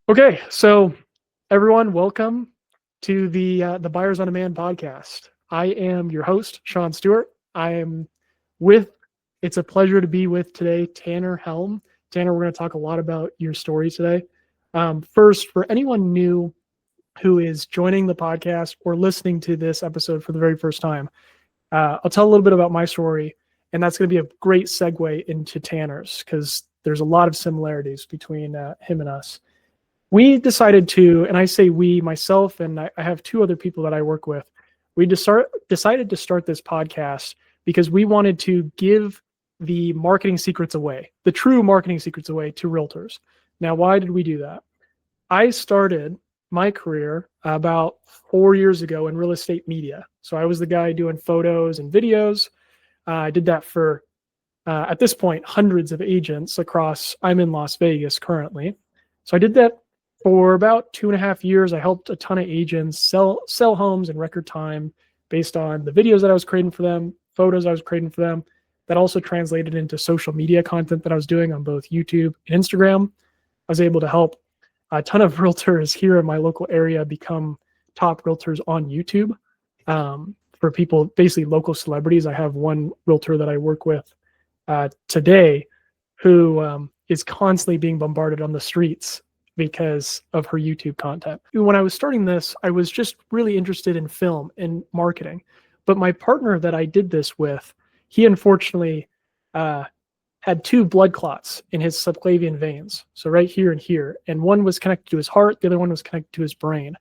Okay, so everyone, welcome to the Buyers on Demand podcast. I am your host, Sean Stewart. I am with. It's a pleasure to be with today, Tanner Helm. Tanner, we're going to talk a lot about your story today. First, for anyone new who is joining the podcast or listening to this episode for the very first time, I'll tell a little bit about my story, and that's going to be a great segue into Tanner's because there's a lot of similarities between him and us. We decided to, and I say we, myself, and I have two other people that I work with. We decided to start this podcast because we wanted to give the marketing secrets away, the true marketing secrets away to realtors. Now, why did we do that? I started my career about 4 years ago in real estate media. So I was the guy doing photos and videos. I did that for, at this point, hundreds of agents across, I'm in Las Vegas currently. So I did that for about 2.5 years. I helped a ton of agents sell homes in record time based on the videos that I was creating for them, photos I was creating for them. That also translated into social media content that I was doing on both YouTube and Instagram. I was able to help a ton of realtors here in my local area become top realtors on YouTube. For people, basically local celebrities. I have one realtor that I work with today who is constantly being bombarded on the streets because of her YouTube content. When I was starting this, I was just really interested in film and marketing. But my partner that I did this with, he unfortunately had 2 blood clots in his subclavian veins. So right here and here. And one was connected to his heart, the other one was connected to his brain.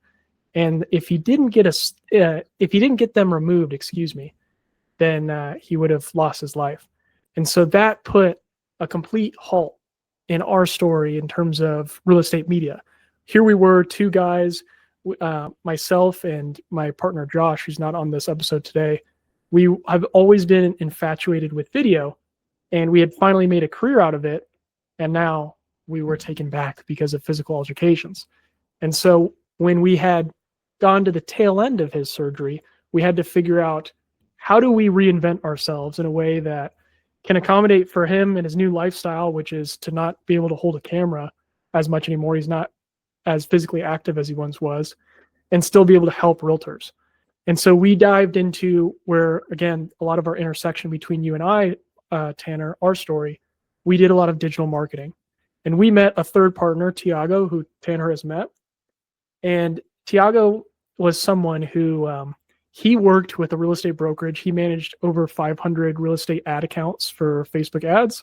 And if he didn't get them removed, then he would have lost his life. And so that put a complete halt in our story in terms of real estate media. Here we were, 2 guys, myself and my partner Josh, who's not on this episode today. We have always been infatuated with video, and we had finally made a career out of it, and now we were taken back because of physical altercations. And so when we had gone to the tail end of his surgery, we had to figure out, how do we reinvent ourselves in a way that can accommodate for him and his new lifestyle, which is to not be able to hold a camera as much anymore. He's not as physically active as he once was, and still be able to help realtors. And so we dived into where, again, a lot of our intersection between you and I, Tanner, our story, we did a lot of digital marketing. And we met a third partner, Tiago, who Tanner has met. And Tiago was someone who he worked with a real estate brokerage. He managed over 500 real estate ad accounts for Facebook ads.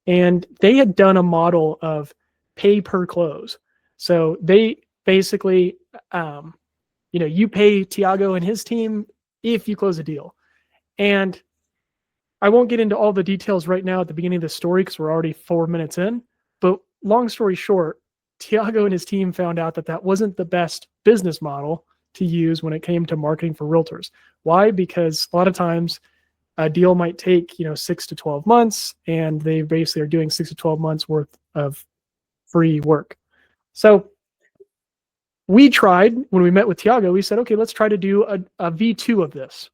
And they had done a model of pay per close. So they basically, you pay Tiago and his team if you close a deal. And I won't get into all the details right now at the beginning of the story because we're already 4 minutes in. But long story short, Tiago and his team found out that that wasn't the best business model to use when it came to marketing for realtors. Why? Because a lot of times a deal might take 6 to 12 months, and they basically are doing 6 to 12 months worth of free work. So we tried, when we met with Tiago, we said, okay, let's try to do a V2 of this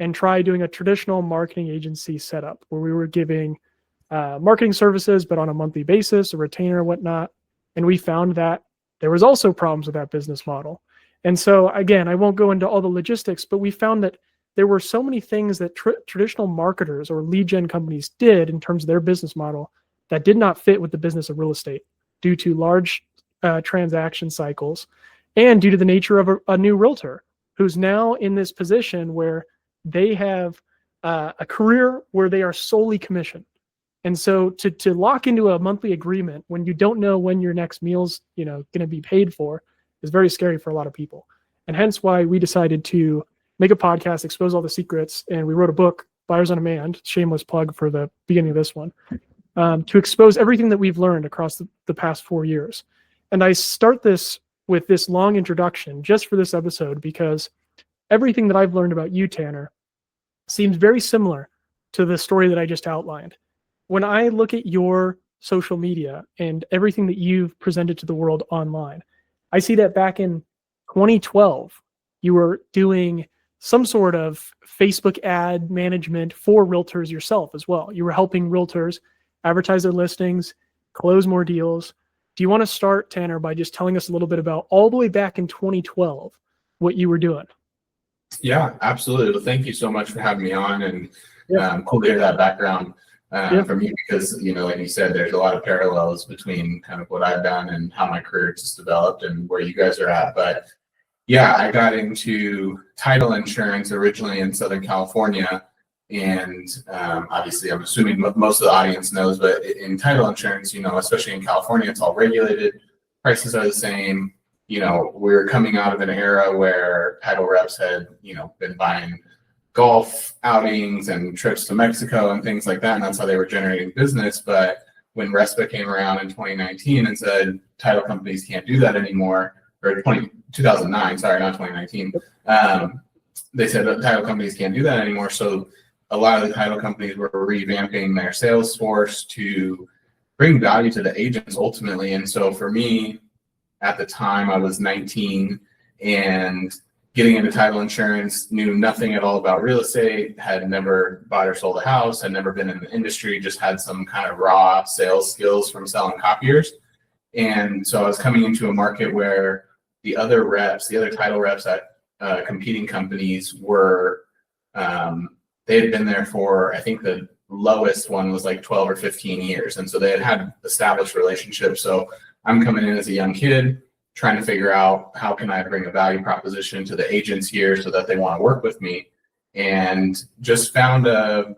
and try doing a traditional marketing agency setup where we were giving marketing services, but on a monthly basis, a retainer or whatnot. And we found that there was also problems with that business model. And so, again, I won't go into all the logistics, but we found that there were so many things that traditional marketers or lead gen companies did in terms of their business model that did not fit with the business of real estate due to large transaction cycles and due to the nature of a new realtor who's now in this position where they have a career where they are solely commissioned. And so to lock into a monthly agreement when you don't know when your next meal's going to be paid for is very scary for a lot of people. And hence why we decided to make a podcast, expose all the secrets, and we wrote a book, Buyers on Demand, shameless plug for the beginning of this one, to expose everything that we've learned across the past 4 years. And I start this with this long introduction just for this episode because everything that I've learned about you, Tanner, seems very similar to the story that I just outlined. When I look at your social media and everything that you've presented to the world online, I see that back in 2012, you were doing some sort of Facebook ad management for realtors yourself as well. You were helping realtors advertise their listings, close more deals. Do you want to start, Tanner, by just telling us a little bit about all the way back in 2012, what you were doing? Yeah, absolutely. Well, thank you so much for having me on, and Yeah. cool to hear that background Yeah. from you, because, like you said, there's a lot of parallels between kind of what I've done and how my career just developed and where you guys are at. But yeah, I got into title insurance originally in Southern California. And obviously, I'm assuming most of the audience knows, but in title insurance, especially in California, it's all regulated. Prices are the same. We're coming out of an era where title reps had, been buying golf outings and trips to Mexico and things like that. And that's how they were generating business. But when RESPA came around in 2019 and said title companies can't do that anymore, or 2009, sorry, not 2019, they said that title companies can't do that anymore. So a lot of the title companies were revamping their sales force to bring value to the agents ultimately. And so for me, at the time, I was 19 and getting into title insurance, knew nothing at all about real estate, had never bought or sold a house, had never been in the industry, just had some kind of raw sales skills from selling copiers. And so I was coming into a market where the other title reps at competing companies were, they had been there for, I think the lowest one was like 12 or 15 years. And so they had established relationships. So I'm coming in as a young kid, trying to figure out how can I bring a value proposition to the agents here so that they want to work with me. And just found a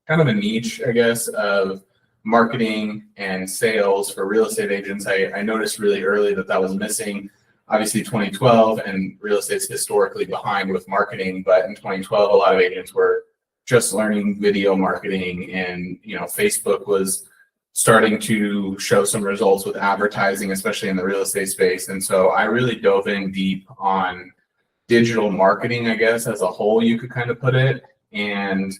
kind of a niche, I guess, of marketing and sales for real estate agents. I noticed really early that was missing. Obviously 2012, and real estate's historically behind with marketing, but in 2012, a lot of agents were just learning video marketing, and Facebook was starting to show some results with advertising, especially in the real estate space. And so I really dove in deep on digital marketing, I guess, as a whole, you could kind of put it, and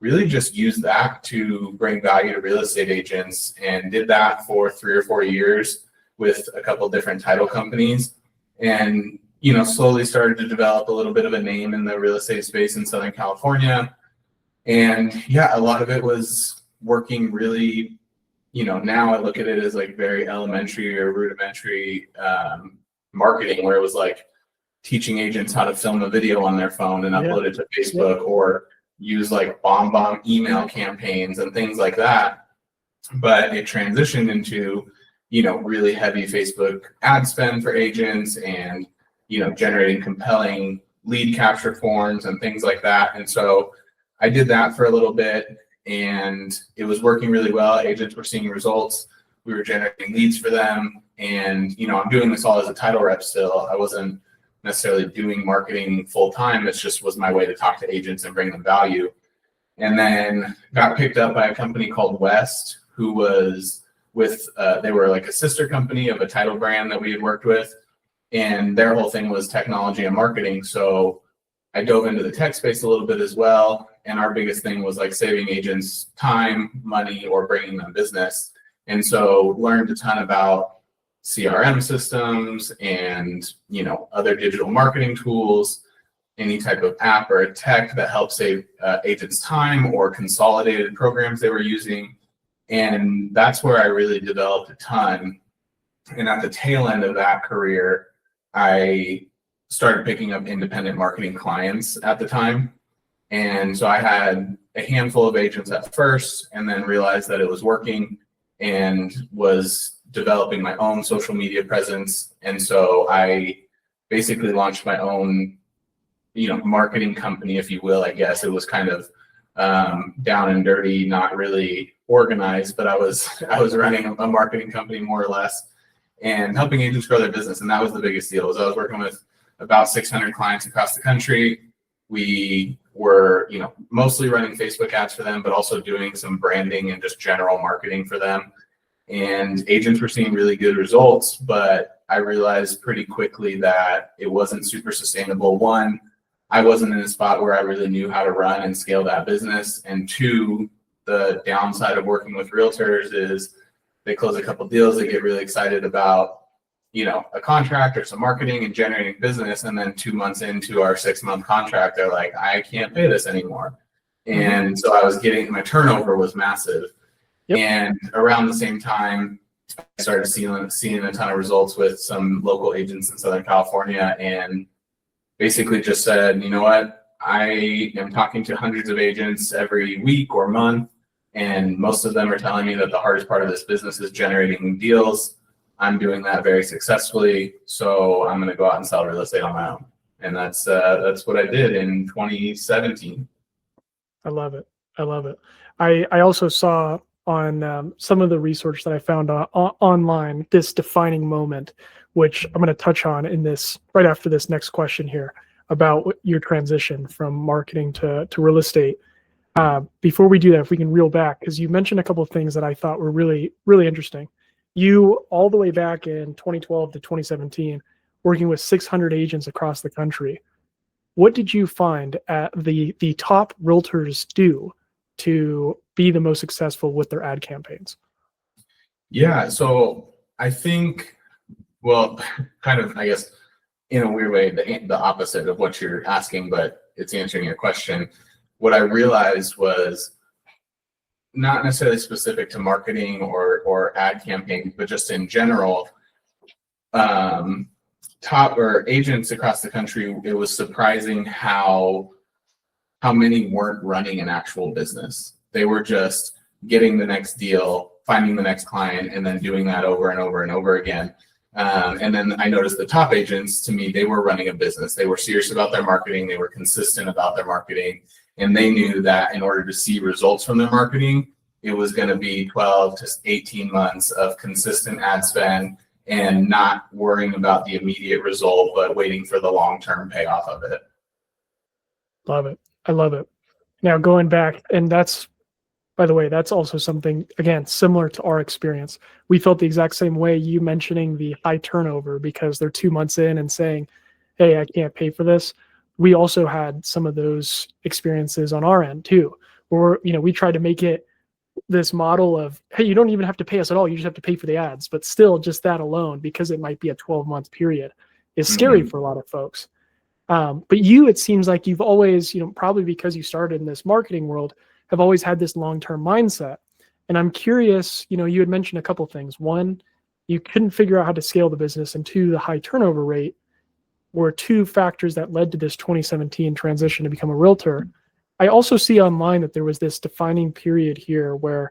really just use that to bring value to real estate agents, and did that for 3 or 4 years with a couple of different title companies. And, slowly started to develop a little bit of a name in the real estate space in Southern California. And yeah, a lot of it was working really, now I look at it as like very elementary or rudimentary marketing, where it was like teaching agents how to film a video on their phone and upload it to Facebook, or use like bomb email campaigns and things like that. But it transitioned into, really heavy Facebook ad spend for agents, and, generating compelling lead capture forms and things like that. And so I did that for a little bit, and it was working really well. Agents were seeing results. We were generating leads for them. And, I'm doing this all as a title rep still. I wasn't necessarily doing marketing full time. It just was my way to talk to agents and bring them value. And then got picked up by a company called West, who was they were like a sister company of a title brand that we had worked with. And their whole thing was technology and marketing. So I dove into the tech space a little bit as well. And our biggest thing was like saving agents time, money, or bringing them business. And so learned a ton about CRM systems and, other digital marketing tools, any type of app or a tech that helps save agents time, or consolidated programs they were using. And that's where I really developed a ton. And at the tail end of that career, I started picking up independent marketing clients at the time. And so I had a handful of agents at first, and then realized that it was working, and was developing my own social media presence. And so I basically launched my own, marketing company, if you will. I guess it was kind of down and dirty, not really organized, but I was running a marketing company more or less, and helping agents grow their business. And that was the biggest deal. Was I was working with about 600 clients across the country. We were, mostly running Facebook ads for them, but also doing some branding and just general marketing for them. And agents were seeing really good results, but I realized pretty quickly that it wasn't super sustainable. One, I wasn't in a spot where I really knew how to run and scale that business. And two, the downside of working with realtors is they close a couple deals, they get really excited about, a contract or some marketing and generating business. And then 2 months into our 6-month contract, they're like, I can't pay this anymore. And so I was my turnover was massive. Yep. And around the same time, I started seeing a ton of results with some local agents in Southern California, and basically just said, you know what, I am talking to hundreds of agents every week or month, and most of them are telling me that the hardest part of this business is generating new deals. I'm doing that very successfully, so I'm going to go out and sell real estate on my own. And that's what I did in 2017. I love it. I love it. I also saw on some of the research that I found online this defining moment, which I'm going to touch on in this right after this next question here about your transition from marketing to real estate. Before we do that, if we can reel back, because you mentioned a couple of things that I thought were really, really interesting. You, all the way back in 2012 to 2017, working with 600 agents across the country. What did you find at the top realtors do to be the most successful with their ad campaigns? Yeah, so I think, well, kind of, I guess, in a weird way, the opposite of what you're asking, but it's answering your question. What I realized was not necessarily specific to marketing or ad campaigns, but just in general, top or agents across the country, it was surprising how many weren't running an actual business. They were just getting the next deal, finding the next client, and then doing that over and over and over again. And then I noticed the top agents, to me, they were running a business. They were serious about their marketing. They were consistent about their marketing. And they knew that in order to see results from their marketing, it was going to be 12 to 18 months of consistent ad spend and not worrying about the immediate result, but waiting for the long-term payoff of it. Love it. I love it. Now going back, and that's, by the way, that's also something, again, similar to our experience. We felt the exact same way, you mentioning the high turnover because they're 2 months in and saying, hey, I can't pay for this. We also had some of those experiences on our end too, where, we tried to make it this model of, hey, you don't even have to pay us at all. You just have to pay for the ads. But still, just that alone, because it might be a 12-month period, is scary for a lot of folks. But you, it seems like you've always, probably because you started in this marketing world, have always had this long-term mindset. And I'm curious, you had mentioned a couple things. One, you couldn't figure out how to scale the business. And two, the high turnover rate were two factors that led to this 2017 transition to become a realtor. I also see online that there was this defining period here where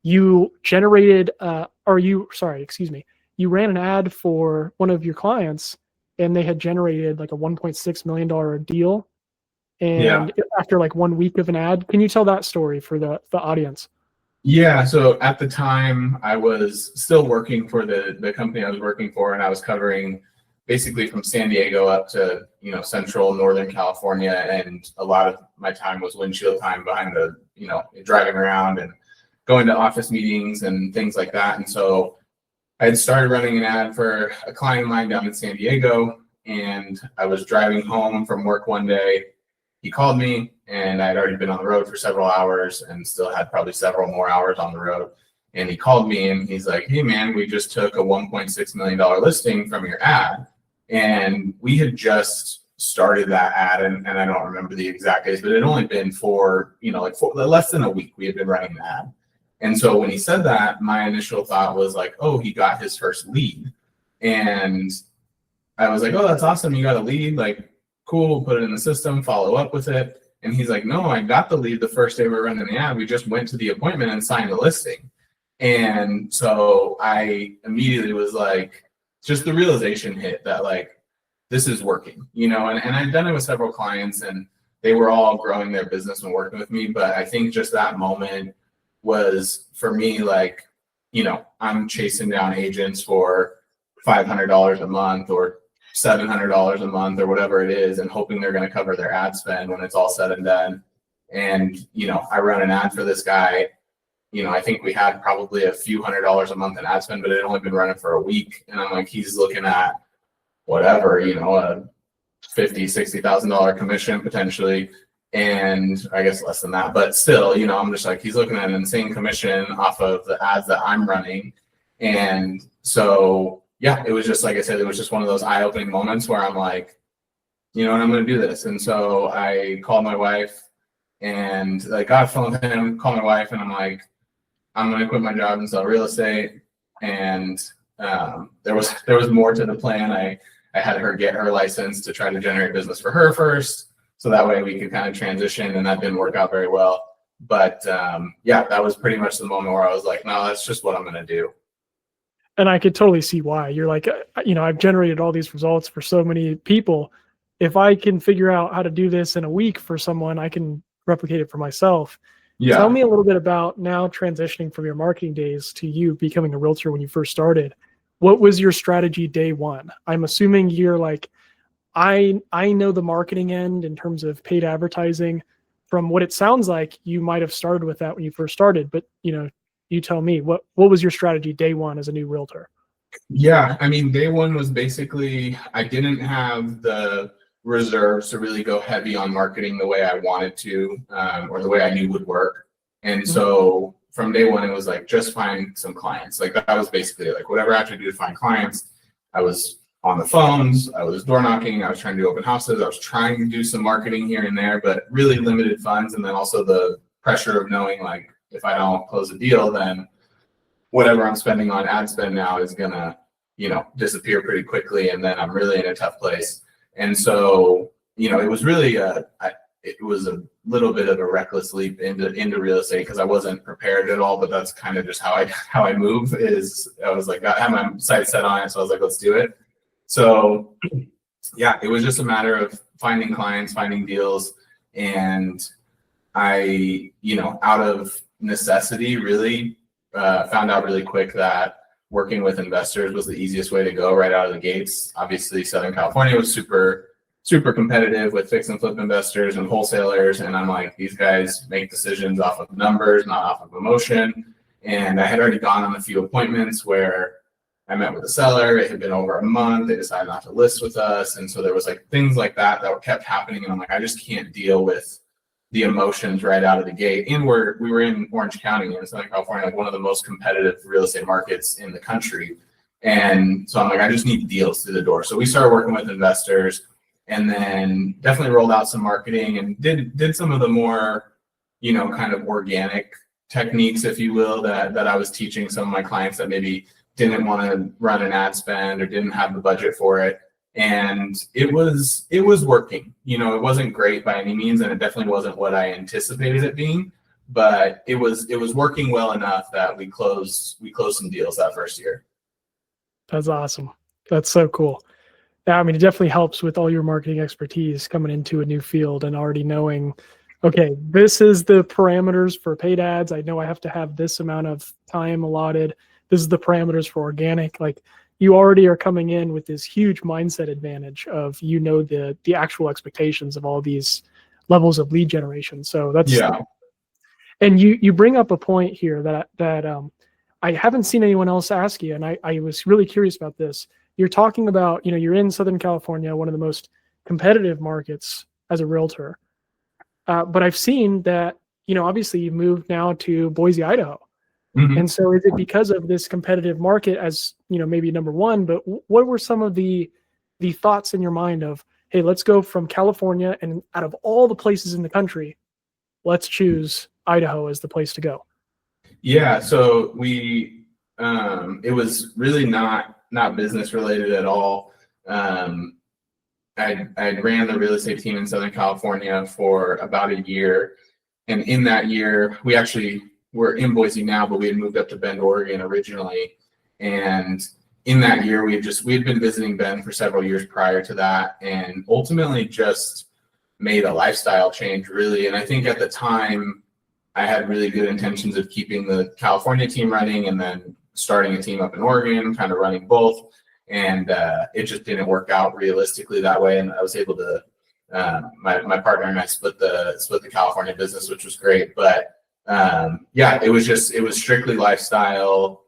you generated, you ran an ad for one of your clients and they had generated like a $1.6 million deal. And after like 1 week of an ad, can you tell that story for the audience? Yeah, so at the time I was still working for the company I was working for, and I was covering basically from San Diego up to, central Northern California. And a lot of my time was windshield time behind the, driving around and going to office meetings and things like that. And so I had started running an ad for a client of mine down in San Diego, and I was driving home from work one day. He called me, and I had already been on the road for several hours and still had probably several more hours on the road. And he called me and he's like, hey man, we just took a $1.6 million listing from your ad. And we had just started that ad, and I don't remember the exact days, but it had only been for less than a week we had been running the ad. And so when he said that, my initial thought was like, oh, he got his first lead. And I was like, oh, that's awesome. You got a lead. Like, cool. We'll put it in the system, follow up with it. And he's like, no, I got the lead the first day we were running the ad. We just went to the appointment and signed the listing. And so I immediately was like, just the realization hit that like, this is working, and I've done it with several clients and they were all growing their business and working with me. But I think just that moment was for me, like, I'm chasing down agents for $500 a month or $700 a month or whatever it is, and hoping they're going to cover their ad spend when it's all said and done. And, I run an ad for this guy. I think we had probably a few $100s a month in ad spend, but it had only been running for a week. And I'm like, he's looking at whatever, a $50,000, $60,000 commission potentially. And I guess less than that, but still, I'm just like, he's looking at an insane commission off of the ads that I'm running. And so, yeah, it was just, like I said, it was just one of those eye-opening moments where I'm like, I'm going to do this. And so I called my wife and like got a phone with him, called my wife, and I'm like, I'm going to quit my job and sell real estate. And there was more to the plan. I had her get her license to try to generate business for her first, so that way we could kind of transition, and that didn't work out very well. But yeah, that was pretty much the moment where I was like, no, that's just what I'm going to do. And I could totally see why. You're like, I've generated all these results for so many people. If I can figure out how to do this in a week for someone, I can replicate it for myself. Yeah. Tell me a little bit about now transitioning from your marketing days to you becoming a realtor when you first started. What was your strategy day one? I'm assuming you're like, I know the marketing end in terms of paid advertising. From what it sounds like, you might have started with that when you first started, but you tell me, what was your strategy day one as a new realtor? Yeah, I mean, day one was basically, I didn't have the reserves to really go heavy on marketing the way I wanted to, or the way I knew would work. And so from day one, it was like, just find some clients. Like that was basically like whatever I had to do to find clients. I was on the phones, I was door knocking, I was trying to do open houses, I was trying to do some marketing here and there, but really limited funds. And then also the pressure of knowing like, if I don't close a deal, then whatever I'm spending on ad spend now is gonna, disappear pretty quickly. And then I'm really in a tough place. And so, it was really it was a little bit of a reckless leap into real estate because I wasn't prepared at all, but that's kind of just how I move. Is I was like, I had my sights set on it. So I was like, let's do it. So yeah, it was just a matter of finding clients, finding deals. And I, out of necessity, really found out really quick that working with investors was the easiest way to go right out of the gates. Obviously, Southern California was super competitive with fix and flip investors and wholesalers. And I'm like, these guys make decisions off of numbers, not off of emotion. And I had already gone on a few appointments where I met with a seller. It had been over a month. They decided not to list with us. And so there was like things like that kept happening. And I'm like, I just can't deal with the emotions right out of the gate. And we were in Orange County in Southern California, like one of the most competitive real estate markets in the country. And so I'm like, I just need deals through the door. So we started working with investors, and then definitely rolled out some marketing and did some of the more, kind of organic techniques, if you will, that I was teaching some of my clients that maybe didn't want to run an ad spend or didn't have the budget for it. And it was working. It wasn't great by any means, and it definitely wasn't what I anticipated it being, but it was working well enough that we closed some deals that first year. That's awesome. That's so cool. Yeah, I mean, it definitely helps with all your marketing expertise coming into a new field and already knowing, okay, this is the parameters for paid ads. I know I have to have this amount of time allotted. This is the parameters for organic. Like, you already are coming in with this huge mindset advantage of, the actual expectations of all these levels of lead generation. So that's, yeah. And you bring up a point here that I haven't seen anyone else ask you. And I was really curious about this. You're talking about, you're in Southern California, one of the most competitive markets as a realtor. But I've seen that, obviously you moved now to Boise, Idaho. Mm-hmm. And so is it because of this competitive market as, maybe number one, but what were some of the thoughts in your mind of, hey, let's go from California, and out of all the places in the country, let's choose Idaho as the place to go? Yeah. So we, it was really not business related at all. I ran the real estate team in Southern California for about a year. And in that year, we're in Boise now, but we had moved up to Bend, Oregon originally. And in that year, we had been visiting Bend for several years prior to that, and ultimately just made a lifestyle change, really. And I think at the time, I had really good intentions of keeping the California team running and then starting a team up in Oregon, kind of running both. And it just didn't work out realistically that way. And I was able to, my partner and I split the California business, which was great. But yeah, it was strictly lifestyle.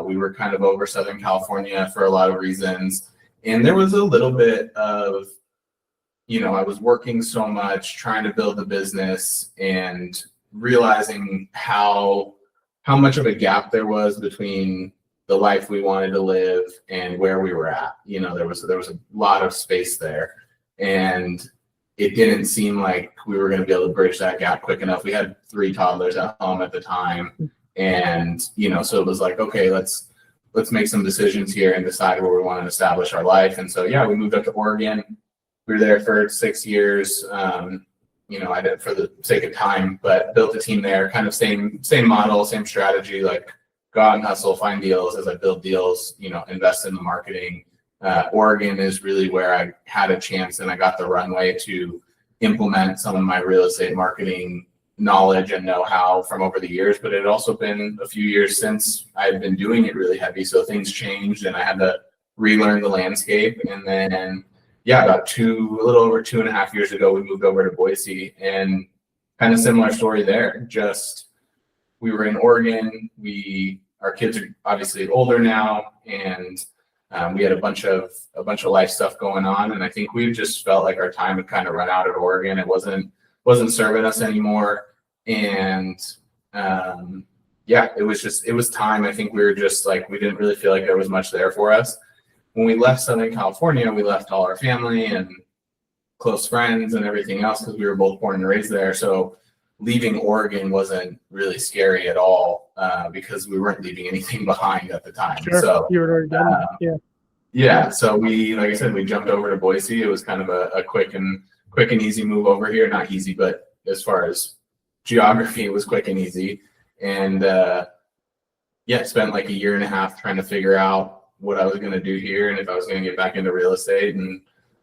We were kind of over Southern California for a lot of reasons. And there was a little bit of, I was working so much trying to build the business and realizing how much of a gap there was between the life we wanted to live and where we were at. There was a lot of space there, and it didn't seem like we were going to be able to bridge that gap quick enough. We had 3 toddlers at home at the time, And, so it was like, okay, let's make some decisions here and decide where we want to establish our life. And so, yeah, we moved up to Oregon. We were there for 6 years. I did it for the sake of time, but built a team there, kind of same model, same strategy, like go out and hustle, find deals. As I build deals, invest in the marketing. Oregon is really where I had a chance and I got the runway to implement some of my real estate marketing knowledge and know-how from over the years, but it had also been a few years since I had been doing it really heavy. So things changed and I had to relearn the landscape. And then, about a little over 2.5 years ago, we moved over to Boise, and kind of similar story there. Just, we were in Oregon. Our kids are obviously older now, and we had a bunch of life stuff going on. And I think we just felt like our time had kind of run out at Oregon. It wasn't serving us anymore. And it was time. I think we were just like, we didn't really feel like there was much there for us. When we left Southern California, we left all our family and close friends and everything else because we were both born and raised there. So leaving Oregon wasn't really scary at all because we weren't leaving anything behind at the time. Sure. So you were already done. Yeah. So we, like I said, we jumped over to Boise. It was kind of a quick and easy move over here. Not easy, but as far as geography, it was quick and easy. And spent like 1.5 years trying to figure out what I was going to do here and if I was going to get back into real estate, and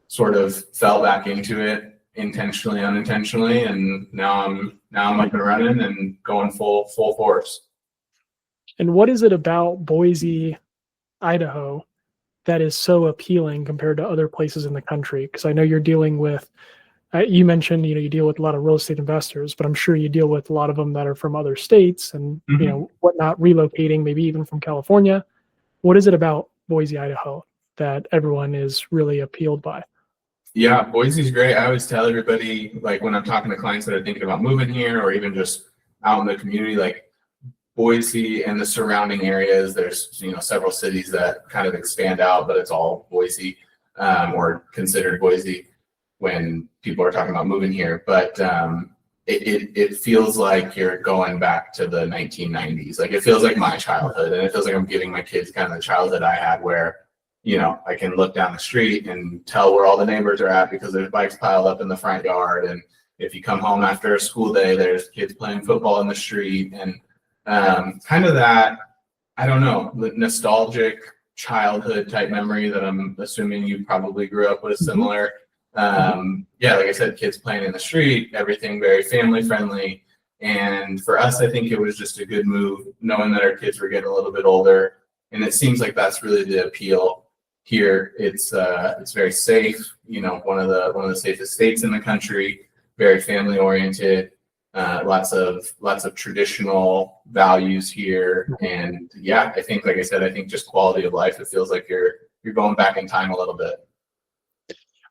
sort of fell back into it intentionally, unintentionally. And now I'm up and running and going full force. And what is it about Boise, Idaho, that is so appealing compared to other places in the country? Because I know you're dealing with, you mentioned, you deal with a lot of real estate investors, but I'm sure you deal with a lot of them that are from other states and, whatnot, relocating, maybe even from California. What is it about Boise, Idaho that everyone is really appealed by? Yeah, Boise's great. I always tell everybody, like when I'm talking to clients that are thinking about moving here or even just out in the community, like Boise and the surrounding areas, there's, several cities that kind of expand out, but it's all Boise or considered Boise when people are talking about moving here. But it feels like you're going back to the 1990s. Like it feels like my childhood, and it feels like I'm giving my kids kind of the childhood I had where, I can look down the street and tell where all the neighbors are at because there's bikes piled up in the front yard. And if you come home after a school day, there's kids playing football in the street. And kind of that, I don't know, nostalgic childhood type memory that I'm assuming you probably grew up with similar. Like I said, kids playing in the street, everything very family friendly. And for us, I think it was just a good move knowing that our kids were getting a little bit older. And it seems like that's really the appeal here. It's very safe, one of the safest states in the country, very family oriented, lots of traditional values here. And I think, like I said, I think just quality of life, it feels like you're going back in time a little bit.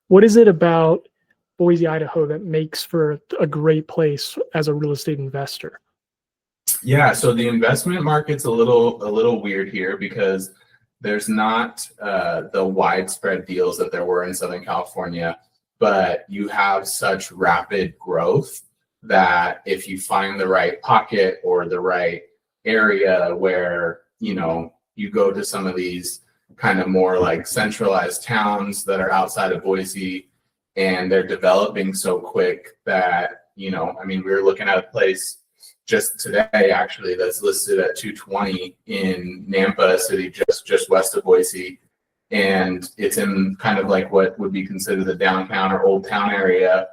What is it about Boise, Idaho that makes for a great place as a real estate investor? Yeah, so the investment market's a little weird here because there's not the widespread deals that there were in Southern California, but you have such rapid growth that if you find the right pocket or the right area where, you go to some of these kind of more like centralized towns that are outside of Boise, and they're developing so quick that, we were looking at a place just today actually that's listed at 220 in Nampa, a city just west of Boise, and it's in kind of like what would be considered the downtown or old town area,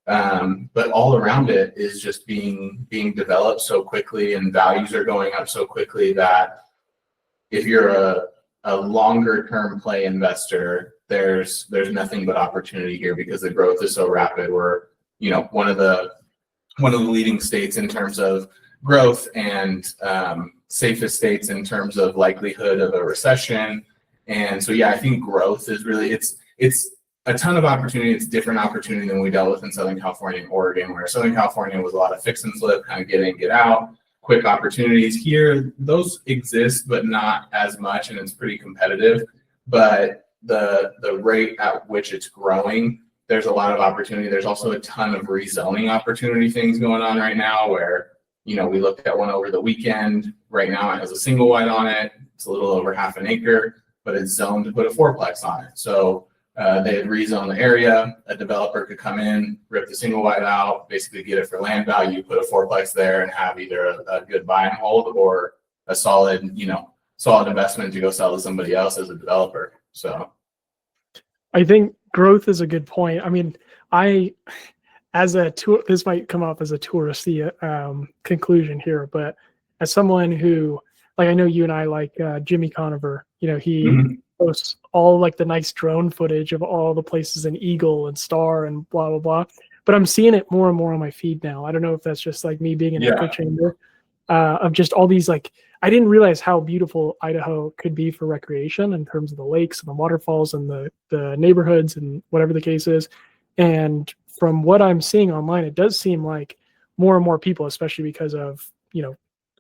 but all around it is just being developed so quickly, and values are going up so quickly that if you're a longer term play investor, there's nothing but opportunity here because the growth is so rapid. We're one of the leading states in terms of growth and safest states in terms of likelihood of a recession. And so I think growth is really it's a ton of opportunity. It's different opportunity than we dealt with in Southern California and Oregon, where Southern California was a lot of fix and flip, kind of get in, get out, quick opportunities. Here, those exist, but not as much, and it's pretty competitive. But the rate at which it's growing, there's a lot of opportunity. There's also a ton of rezoning opportunity things going on right now where, we looked at one over the weekend. Right now it has a single wide on it. It's a little over half an acre, but it's zoned to put a fourplex on it. So they had rezoned the area. A developer could come in, rip the single wide out, basically get it for land value, put a fourplex there, and have either a good buy and hold or a solid investment to go sell to somebody else as a developer. So I think growth is a good point. I mean, this might come off as a touristy conclusion here, but as someone who, like, I know you and I like Jimmy Conover, he posts all like the nice drone footage of all the places in Eagle and Star and blah, blah, blah. But I'm seeing it more and more on my feed now. I don't know if that's just like me being an echo chamber of just all these, like, I didn't realize how beautiful Idaho could be for recreation in terms of the lakes and the waterfalls and the neighborhoods and whatever the case is. And from what I'm seeing online, it does seem like more and more people, especially because of,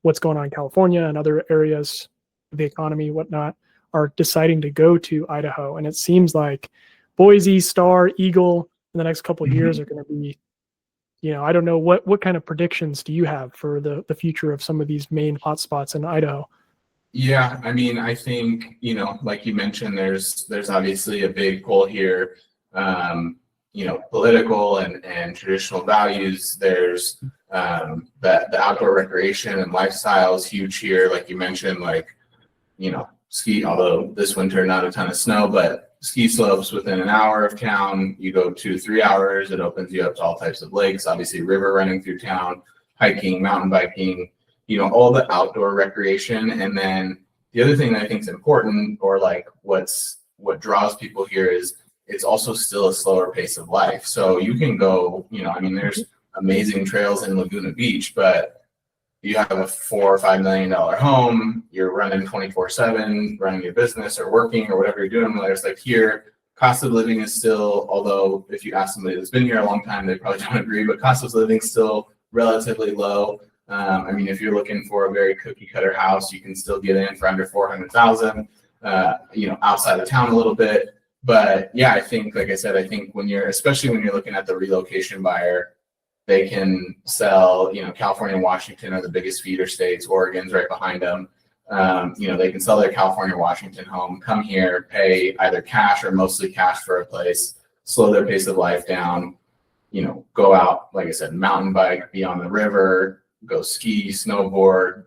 what's going on in California and other areas of the economy, whatnot, are deciding to go to Idaho. And it seems like Boise, Star, Eagle in the next couple of years are going to be, I don't know, what kind of predictions do you have for the future of some of these main hotspots in Idaho? Yeah, I mean, I think, like you mentioned, there's obviously a big pull here, political and traditional values. There's the outdoor recreation and lifestyle is huge here. Like you mentioned, ski, although this winter, not a ton of snow, but ski slopes within an hour of town. You go 2-3 hours, it opens you up to all types of lakes, obviously river running through town, hiking, mountain biking, all the outdoor recreation. And then the other thing that I think is important, or like what draws people here, is it's also still a slower pace of life. So you can go, there's amazing trails in Laguna Beach, but you have a $4 or $5 million home, you're running 24/7, running your business or working or whatever you're doing. There's like here, cost of living is still, although if you ask somebody that's been here a long time, they probably don't agree, but cost of living is still relatively low. If you're looking for a very cookie cutter house, you can still get in for under $400,000, outside of town a little bit. But yeah, I think, like I said, especially when you're looking at the relocation buyer, they can sell, California and Washington are the biggest feeder states. Oregon's right behind them. They can sell their California, Washington home, come here, pay either cash or mostly cash for a place, slow their pace of life down, go out, like I said, mountain bike, be on the river, go ski, snowboard,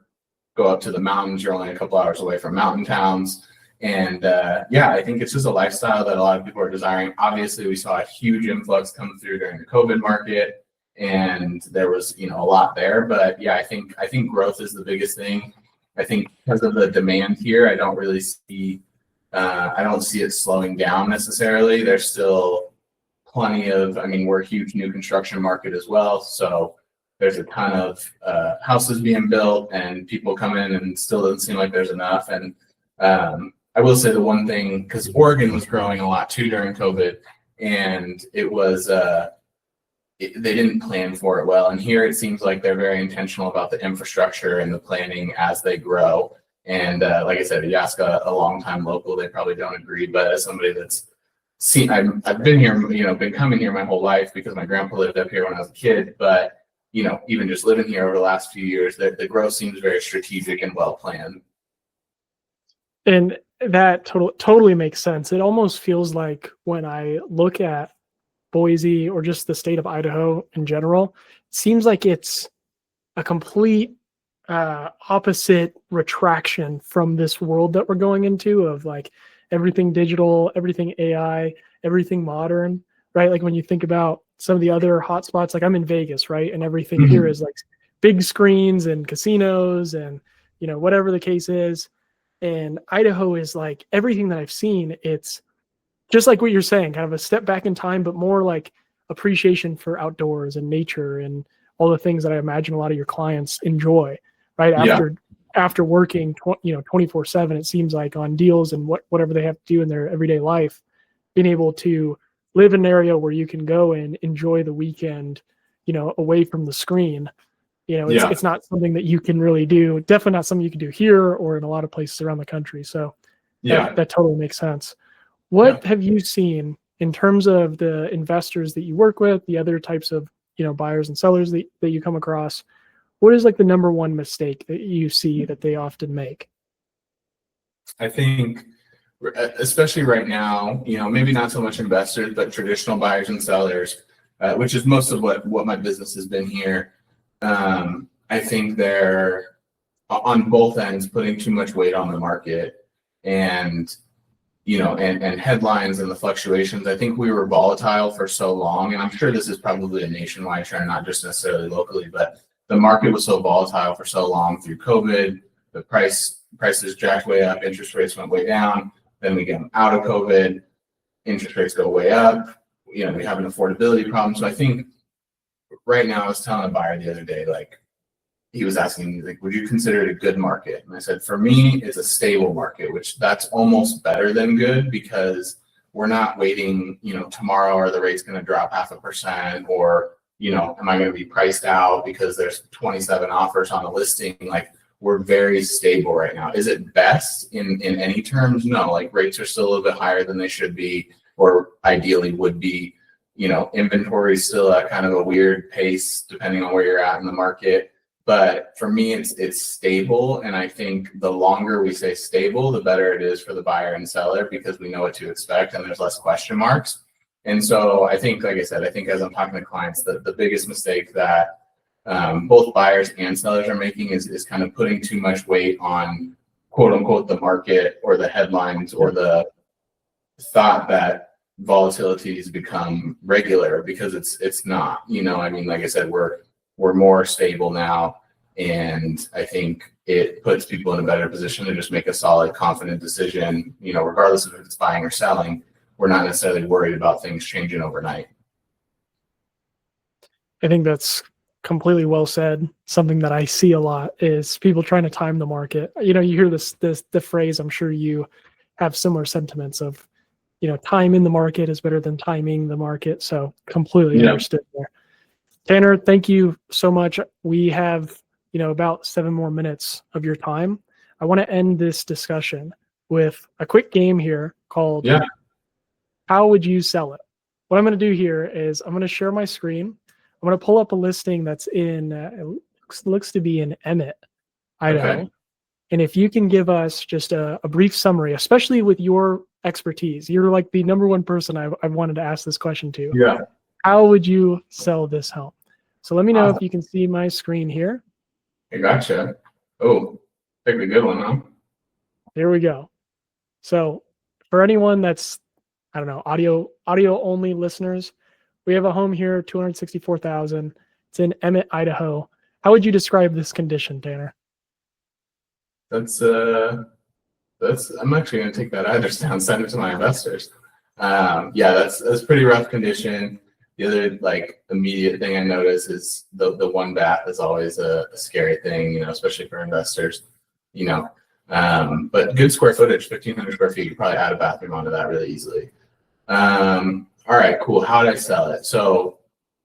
go up to the mountains. You're only a couple hours away from mountain towns. And I think it's just a lifestyle that a lot of people are desiring. Obviously, we saw a huge influx come through during the COVID market, and there was, a lot there. But yeah, I think growth is the biggest thing. I think because of the demand here, I don't see it slowing down necessarily. There's still plenty of, we're a huge new construction market as well. So there's a ton of houses being built and people come in, and still doesn't seem like there's enough. And I will say the one thing, because Oregon was growing a lot too during COVID, and it was, they didn't plan for it well. And here it seems like they're very intentional about the infrastructure and the planning as they grow. And like I said, if you ask a longtime local, they probably don't agree. But as somebody that's seen, I've been here, been coming here my whole life because my grandpa lived up here when I was a kid. But, even just living here over the last few years, the growth seems very strategic and well planned. And that totally makes sense. It almost feels like when I look at Boise or just the state of Idaho in general, it seems like it's a complete opposite retraction from this world that we're going into of like everything digital, everything AI, everything modern, right? Like when you think about some of the other hotspots, like I'm in Vegas, right? And everything here is like big screens and casinos and, whatever the case is. And Idaho is like everything that I've seen. It's just like what you're saying, kind of a step back in time, but more like appreciation for outdoors and nature and all the things that I imagine a lot of your clients enjoy, right? After working, 24/7, it seems like on deals and whatever they have to do in their everyday life, being able to live in an area where you can go and enjoy the weekend, away from the screen. It's not something that you can really do. Definitely not something you can do here or in a lot of places around the country. So that totally makes sense. What have you seen in terms of the investors that you work with, the other types of, buyers and sellers that you come across? what is like the number one mistake that you see that they often make? I think, especially right now, maybe not so much investors, but traditional buyers and sellers, which is most of what my business has been here. I think they're on both ends putting too much weight on the market and and headlines and the fluctuations. I think we were volatile for so long, and I'm sure this is probably a nationwide trend, not just necessarily locally, but the market was so volatile for so long through COVID. The prices jacked way up, interest rates went way down. Then we get out of COVID, interest rates go way up. We have an affordability problem. So I think right now, I was telling a buyer the other day, like, he was asking me, like, would you consider it a good market? And I said, for me, it's a stable market, which that's almost better than good, because we're not waiting, tomorrow are the rates going to drop 0.5%, or, am I going to be priced out because there's 27 offers on a listing? Like, we're very stable right now. Is it best in any terms? No, like, rates are still a little bit higher than they should be, or ideally would be. Inventory is still at kind of a weird pace depending on where you're at in the market. But for me, it's stable. And I think the longer we say stable, the better it is for the buyer and seller, because we know what to expect and there's less question marks. And so I think, like I said, as I'm talking to clients, the biggest mistake that both buyers and sellers are making is kind of putting too much weight on, quote unquote, the market or the headlines, or the thought that volatility has become regular, because it's not. Like I said, we're more stable now, and I think it puts people in a better position to just make a solid, confident decision, regardless of if it's buying or selling. We're not necessarily worried about things changing overnight. I think that's completely well said. Something that I see a lot is people trying to time the market. You hear the phrase, I'm sure you have similar sentiments of, time in the market is better than timing the market. So completely understood there. Tanner, thank you so much. We have, about 7 more minutes of your time. I want to end this discussion with a quick game here called How Would You Sell It? What I'm going to do here is I'm going to share my screen. I'm going to pull up a listing that's in, it looks to be in Emmett, Idaho. Okay. And if you can give us just a brief summary, especially with your expertise, you're like the number one person I've wanted to ask this question to. Yeah. How would you sell this home? So let me know if you can see my screen here. I gotcha. Oh, pick a good one, huh? There we go. So for anyone that's, I don't know, audio only listeners, we have a home here, $264,000. It's in Emmett, Idaho. How would you describe this condition, Tanner? I'm actually going to take that address down, send it to my investors. That's pretty rough condition. The other immediate thing I notice is the one bath is always a scary thing, especially for investors, but good square footage, 1,500 square feet. You probably add a bathroom onto that really easily. All right, cool. How did I sell it? So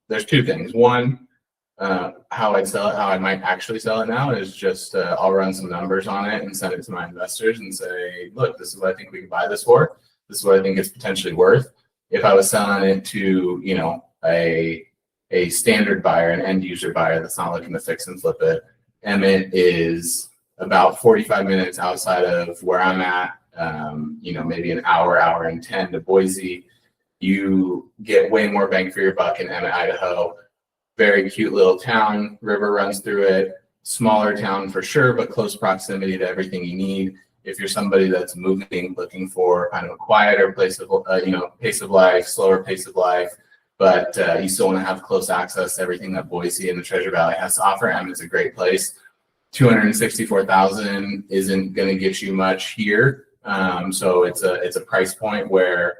there's 2 things. One, how I'd sell it, how I might actually sell it now is just I'll run some numbers on it and send it to my investors and say, look, this is what I think we can buy this for. This is what I think it's potentially worth. If I was selling it to, a standard buyer, an end user buyer that's not looking to fix and flip it, Emmett is about 45 minutes outside of where I'm at, maybe an hour and 10 to Boise. You get way more bang for your buck in Emmett, Idaho. Very cute little town, river runs through it, smaller town for sure, but close proximity to everything you need. If you're somebody that's moving, looking for kind of a quieter place of, pace of life, slower pace of life, but you still want to have close access to everything that Boise and the Treasure Valley has to offer, Emmett's a great place. $264,000 isn't going to get you much here. So it's a price point where,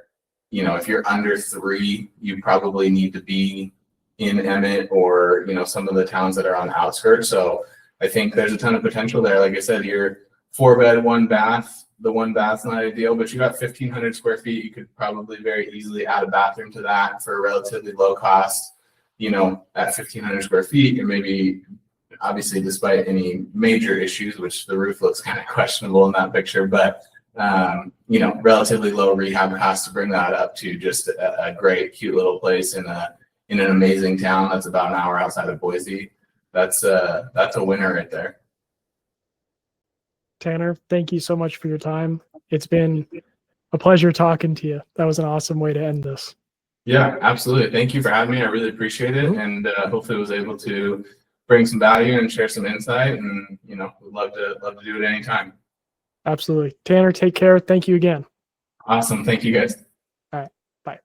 if you're under 3, you probably need to be in Emmett or, some of the towns that are on the outskirts. So I think there's a ton of potential there. Like I said, you're 4-bed, 1 bath. The 1 bath's not ideal, but you got 1,500 square feet. You could probably very easily add a bathroom to that for a relatively low cost. At 1,500 square feet, you're maybe, obviously, despite any major issues, which the roof looks kind of questionable in that picture, but relatively low rehab costs to bring that up to just a great, cute little place in an amazing town that's about an hour outside of Boise. that's a winner right there. Tanner, thank you so much for your time. It's been a pleasure talking to you. That was an awesome way to end this. Yeah, absolutely. Thank you for having me. I really appreciate it, and hopefully was able to bring some value and share some insight. And we'd love to do it anytime. Absolutely, Tanner. Take care. Thank you again. Awesome. Thank you guys. All right. Bye.